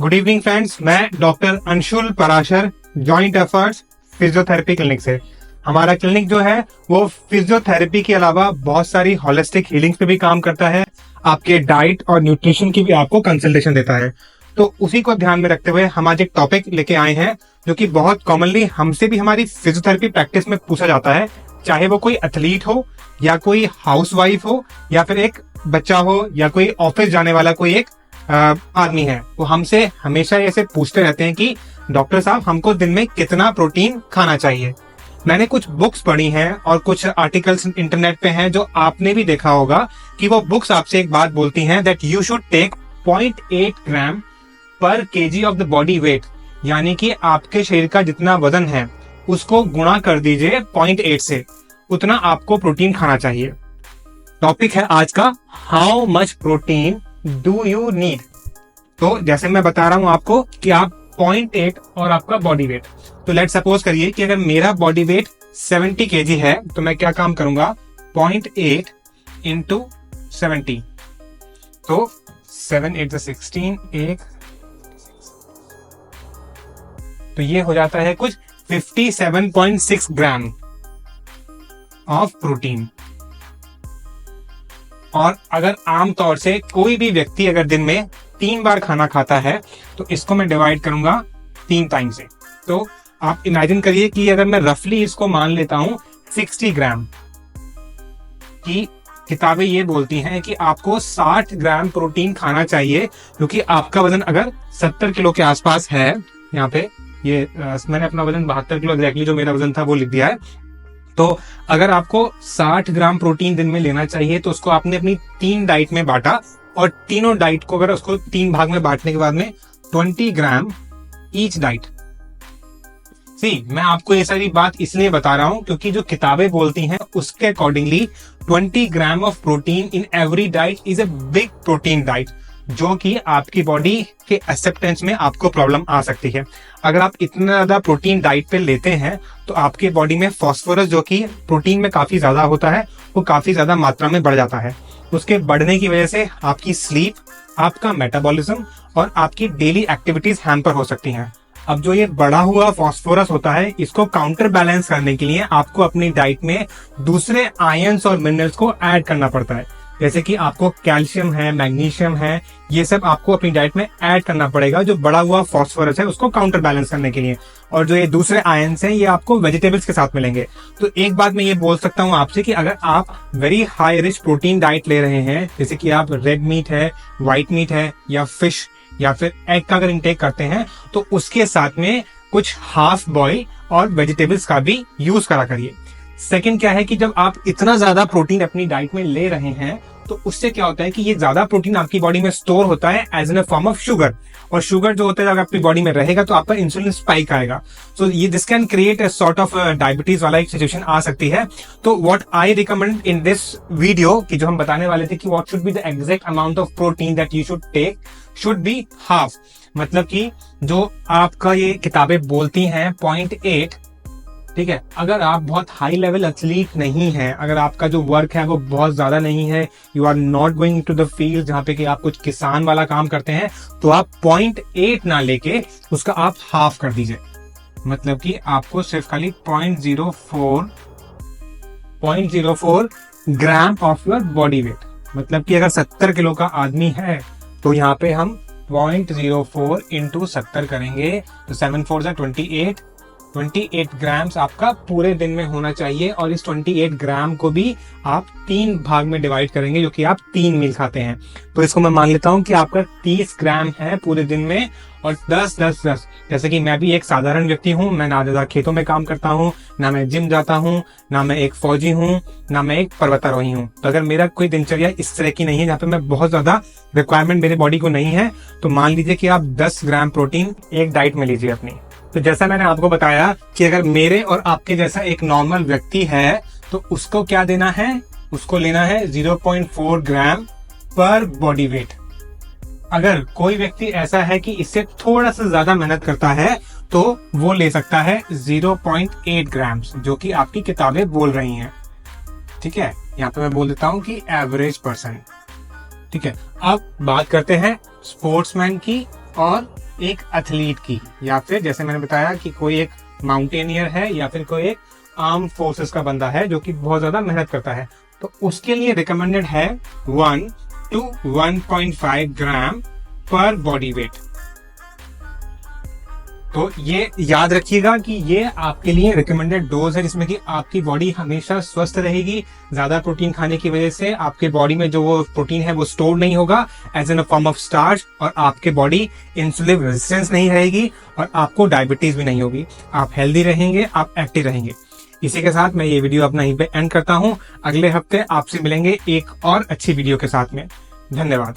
Good evening friends, मैं doctor Anshul Parashar, joint efforts physiotherapy clinic से। हमारा क्लिनिक जो है वो फिजियोथेरेपी के अलावा बहुत सारी होलिस्टिक हीलिंग पे भी काम करता है। आपके डाइट और न्यूट्रिशन की भी आपको कंसल्टेशन देता है। तो उसी को ध्यान में रखते हुए हम आज एक टॉपिक लेके आए हैं जो कि बहुत कॉमनली हमसे भी हमारी फिजियोथेरेपी प्रैक्टिस में पूछा जाता है, चाहे वो कोई एथलीट हो या कोई हाउसवाइफ हो या फिर एक बच्चा हो या कोई ऑफिस जाने वाला कोई एक आदमी है। वो हमसे हमेशा ऐसे पूछते रहते हैं कि डॉक्टर साहब, हमको दिन में कितना प्रोटीन खाना चाहिए। मैंने कुछ बुक्स पढ़ी हैं और कुछ आर्टिकल्स इंटरनेट पे हैं जो आपने भी देखा होगा कि वो बुक्स आपसे एक बात बोलती हैं दैट यू शुड टेक 0.8 ग्राम पर KG of the body weight, यानी कि आपके शरीर का जितना वजन है उसको गुणा कर दीजिए 0.8 से, उतना आपको प्रोटीन खाना चाहिए। टॉपिक है आज का, how much protein do you need. तो जैसे मैं बता रहा हूं आपको कि आप 0.8 और आपका बॉडी वेट, तो लेट सपोज करिए कि अगर मेरा बॉडी वेट 70 केजी है तो मैं क्या काम करूंगा, 0.8 इंटू 70, तो 7 8 16 1, तो ये हो जाता है कुछ 57.6 ग्राम ऑफ प्रोटीन। और अगर आमतौर से कोई भी व्यक्ति अगर दिन में 3 बार खाना खाता है तो इसको मैं डिवाइड करूंगा 3 टाइम से। तो आप इमेजिन करिए कि अगर मैं रफली इसको मान लेता हूं 60 ग्राम की, किताबें ये बोलती हैं कि आपको 60 ग्राम प्रोटीन खाना चाहिए, क्योंकि आपका वजन अगर 70 किलो के आसपास है, यहाँ पे ये मैंने अपना वजन 72 किलो एग्जैक्टली जो मेरा वजन था वो लिख दिया है। तो अगर आपको 60 ग्राम प्रोटीन दिन में लेना चाहिए तो उसको आपने अपनी 3 डाइट में बांटा, और तीनों डाइट को अगर उसको 3 भाग में बांटने के बाद में 20 ग्राम ईच डाइट। मैं आपको ये सारी बात इसलिए बता रहा हूं क्योंकि जो किताबें बोलती हैं उसके accordingly 20 gram of protein in every diet is a big protein diet, जो कि आपकी बॉडी के एक्सेप्टेंस में आपको प्रॉब्लम आ सकती है। अगर आप इतना ज्यादा प्रोटीन डाइट पे लेते हैं तो आपके बॉडी में फास्फोरस, जो कि प्रोटीन में काफी ज्यादा होता है, वो काफी ज्यादा मात्रा में बढ़ जाता है। उसके बढ़ने की वजह से आपकी स्लीप, आपका मेटाबॉलिज्म और आपकी डेली एक्टिविटीज हैम्पर हो सकती हैं। अब जो ये बढ़ा हुआ फास्फोरस होता है, इसको काउंटर बैलेंस करने के लिए आपको अपनी डाइट में दूसरे आयंस और मिनरल्स को ऐड करना पड़ता है, जैसे कि आपको कैल्शियम है, मैग्नीशियम है, ये सब आपको अपनी डाइट में ऐड करना पड़ेगा जो बढ़ा हुआ फास्फोरस है उसको काउंटर बैलेंस करने के लिए। और जो ये दूसरे आयंस हैं ये आपको वेजिटेबल्स के साथ मिलेंगे। तो एक बात मैं ये बोल सकता हूँ आपसे कि अगर आप very high rich protein diet ले रहे हैं, जैसे कि आप रेड मीट है, व्हाइट मीट है या फिश या फिर एग का अगर इंटेक करते हैं, तो उसके साथ में कुछ हाफ बॉइल और वेजिटेबल्स का भी यूज करा करिए। सेकंड क्या है कि जब आप इतना ज्यादा प्रोटीन अपनी डाइट में ले रहे हैं तो उससे क्या होता है कि ये ज्यादा प्रोटीन आपकी बॉडी में स्टोर होता है as in a form of sugar, और शुगर जो होता है अगर आपकी बॉडी में रहेगा तो आपका इंसुलिन स्पाइक आएगा। सो ये this can create a sort of diabetes वाला एक सिचुएशन आ सकती है। तो what I recommend in this video कि जो हम बताने वाले थे कि what should be the exact amount of protein that you should take should be half, मतलब कि जो आपका ये किताबें बोलती हैं 0.8, ठीक है। अगर आप बहुत हाई लेवल एथलीट नहीं है, अगर आपका जो वर्क है वो बहुत ज्यादा नहीं है, you are not going to the field जहां पे कि आप कुछ किसान वाला काम करते हैं, तो आप 0.8 ना लेके उसका आप हाफ कर दीजिए, मतलब कि आपको सिर्फ खाली 0.04 gram of your body weight, मतलब कि अगर 70 किलो का आदमी है तो यहाँ पे हम 0.04 इंटू 70 करेंगे तो 7 4 28 ग्राम्स आपका पूरे दिन में होना चाहिए। और इस 28 ग्राम को भी आप 3 भाग में डिवाइड करेंगे, जो कि आप 3 मील खाते हैं। तो इसको मैं मान लेता हूं कि आपका 30 ग्राम है पूरे दिन में, और 10 जैसे कि मैं भी एक साधारण व्यक्ति हूं, मैं ना ज्यादा खेतों में काम करता हूं, ना मैं जिम जाता हूं, ना मैं एक फौजी हूं, ना मैं एक पर्वतारोही हूं। तो अगर मेरा कोई दिनचर्या इस तरह की नहीं है जहाँ पे मैं बहुत ज्यादा रिक्वायरमेंट मेरे बॉडी को नहीं है, तो मान लीजिए कि आप 10 ग्राम प्रोटीन एक डाइट में लीजिए अपनी। तो जैसा मैंने आपको बताया कि अगर मेरे और आपके जैसा एक नॉर्मल व्यक्ति है तो उसको क्या देना है, उसको लेना है 0.4 ग्राम पर बॉडी वेट। अगर कोई व्यक्ति ऐसा है कि इससे थोड़ा सा ज्यादा मेहनत करता है तो वो ले सकता है 0.8 ग्राम, जो कि आपकी किताबें बोल रही हैं। ठीक है, यहाँ पे मैं बोल देता हूं कि एवरेज पर्सन। ठीक है, अब बात करते हैं स्पोर्ट्समैन की और एक एथलीट की, या फिर जैसे मैंने बताया कि कोई एक माउंटेनियर है या फिर कोई एक आर्म फोर्सेस का बंदा है जो कि बहुत ज्यादा मेहनत करता है, तो उसके लिए रिकमेंडेड है 1 to 1.5 ग्राम पर बॉडी वेट। तो ये याद रखिएगा कि ये आपके लिए रिकमेंडेड डोज है, जिसमें कि आपकी बॉडी हमेशा स्वस्थ रहेगी। ज्यादा प्रोटीन खाने की वजह से आपके बॉडी में जो वो प्रोटीन है वो स्टोर नहीं होगा as an form of starch, और आपके बॉडी इंसुलिन रेजिस्टेंस नहीं रहेगी, और आपको डायबिटीज भी नहीं होगी। आप हेल्दी रहेंगे, आप एक्टिव रहेंगे। इसी के साथ मैं ये वीडियो अपना यहीं पे एंड करता हूँ। अगले हफ्ते आपसे मिलेंगे एक और अच्छी वीडियो के साथ में। धन्यवाद।